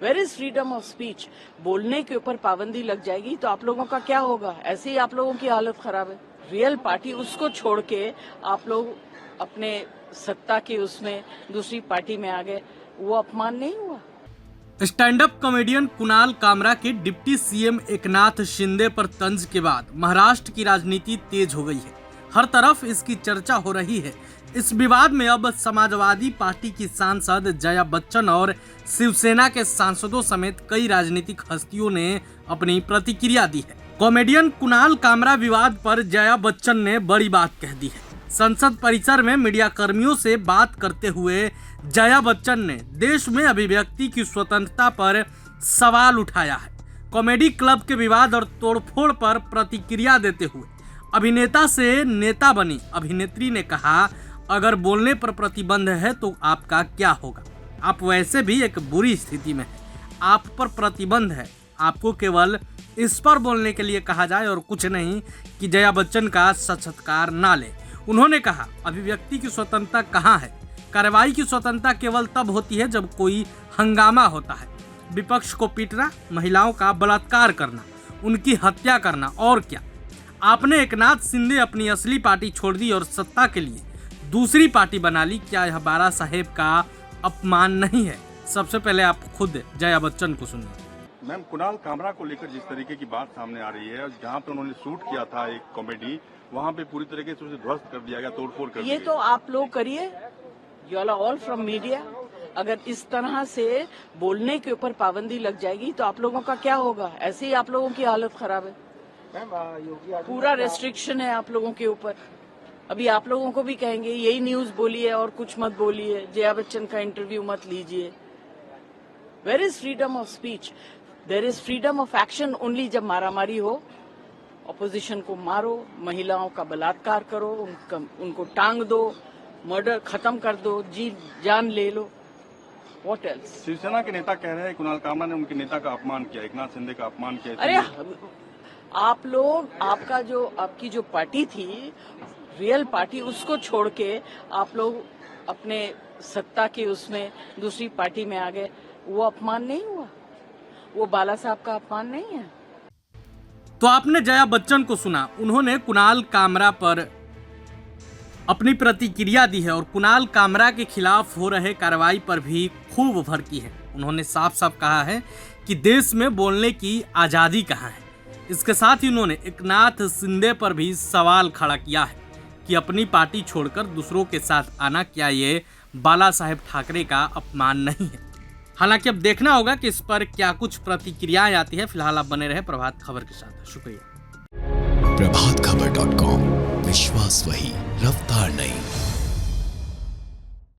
Where is freedom of speech? बोलने के ऊपर पाबंदी लग जाएगी तो आप लोगों का क्या होगा? ऐसे ही आप लोगों की हालत खराब है। रियल पार्टी उसको छोड़ के आप लोग अपने सत्ता के उसमें दूसरी पार्टी में आ गए, वो अपमान नहीं हुआ? Stand up comedian Kunal Kamra के डिप्टी सीएम एकनाथ शिंदे पर तंज के बाद महाराष्ट्र की राजनीति तेज हो गई है। हर तरफ इसकी चर्चा हो रही है। इस विवाद में अब समाजवादी पार्टी की सांसद जया बच्चन और शिवसेना के सांसदों समेत कई राजनीतिक हस्तियों ने अपनी प्रतिक्रिया दी है। कॉमेडियन कुणाल कामरा विवाद पर जया बच्चन ने बड़ी बात कह दी है। संसद परिसर में मीडिया कर्मियों से बात करते हुए जया बच्चन ने देश में अभिव्यक्ति की स्वतंत्रता पर सवाल उठाया है। कॉमेडी क्लब के विवाद और तोड़फोड़ पर प्रतिक्रिया देते हुए अभिनेता से नेता बनी अभिनेत्री ने कहा, अगर बोलने पर प्रतिबंध है तो आपका क्या होगा? आप वैसे भी एक बुरी स्थिति में हैं। आप पर प्रतिबंध है, आपको केवल इस पर बोलने के लिए कहा जाए और कुछ नहीं कि जया बच्चन का साक्षात्कार ना ले। उन्होंने कहा, अभिव्यक्ति की स्वतंत्रता कहाँ है? कार्रवाई की स्वतंत्रता केवल तब होती है जब कोई हंगामा होता है। विपक्ष को पीटना, महिलाओं का बलात्कार करना, उनकी हत्या करना और क्या। आपने एकनाथ शिंदे अपनी असली पार्टी छोड़ दी और सत्ता के लिए दूसरी पार्टी बना ली। क्या यह बाला साहेब का अपमान नहीं है? सबसे पहले आप खुद जया बच्चन को सुनिए। मैम, कुणाल कामरा को लेकर जिस तरीके की बात सामने आ रही है, जहां पे उन्होंने शूट किया था एक कॉमेडी, वहां पे पूरी तरीके से उसे ध्वस्त कर दिया गया, तोड़फोड़ कर दी ये गई। तो आप लोग करिए, you are all from media. अगर इस तरह से बोलने के ऊपर पाबंदी लग जाएगी तो आप लोगों का क्या होगा? ऐसे ही आप लोगों की हालत खराब है। पूरा रेस्ट्रिक्शन है आप लोगों के ऊपर। अभी आप लोगों को भी कहेंगे यही न्यूज बोलिए और कुछ मत बोलिए, जया बच्चन का इंटरव्यू मत लीजिए। Where is freedom of speech? There is freedom of action only जब मारामारी हो, ऑपोजिशन को मारो, महिलाओं का बलात्कार करो, उनको टांग दो, मर्डर खत्म कर दो, जी जान ले लो। What else? शिवसेना के नेता कह रहे हैं कुणाल कामरा ने उनके नेता का अपमान किया, एकनाथ शिंदे का अपमान किया। अरे आप लोग, आपकी जो पार्टी थी, रियल पार्टी, उसको छोड़ के आप लोग अपने सत्ता के उसमें दूसरी पार्टी में आ गए, वो अपमान नहीं हुआ? वो बाला साहब का अपमान नहीं है? तो आपने जया बच्चन को सुना। उन्होंने कुणाल कामरा पर अपनी प्रतिक्रिया दी है और कुणाल कामरा के खिलाफ हो रहे कार्रवाई पर भी खूब भड़की है। उन्होंने साफ साफ कहा है कि देश में बोलने की आजादी कहाँ है। इसके साथ ही उन्होंने एकनाथ शिंदे पर भी सवाल खड़ा किया है कि अपनी पार्टी छोड़कर दूसरों के साथ आना, क्या ये बाला साहेब ठाकरे का अपमान नहीं है? हालांकि अब देखना होगा कि इस पर क्या कुछ प्रतिक्रियाएं आती है। फिलहाल आप बने रहे प्रभात खबर के साथ। शुक्रिया। प्रभातखबर.com, विश्वास वही, रफ्तार नहीं।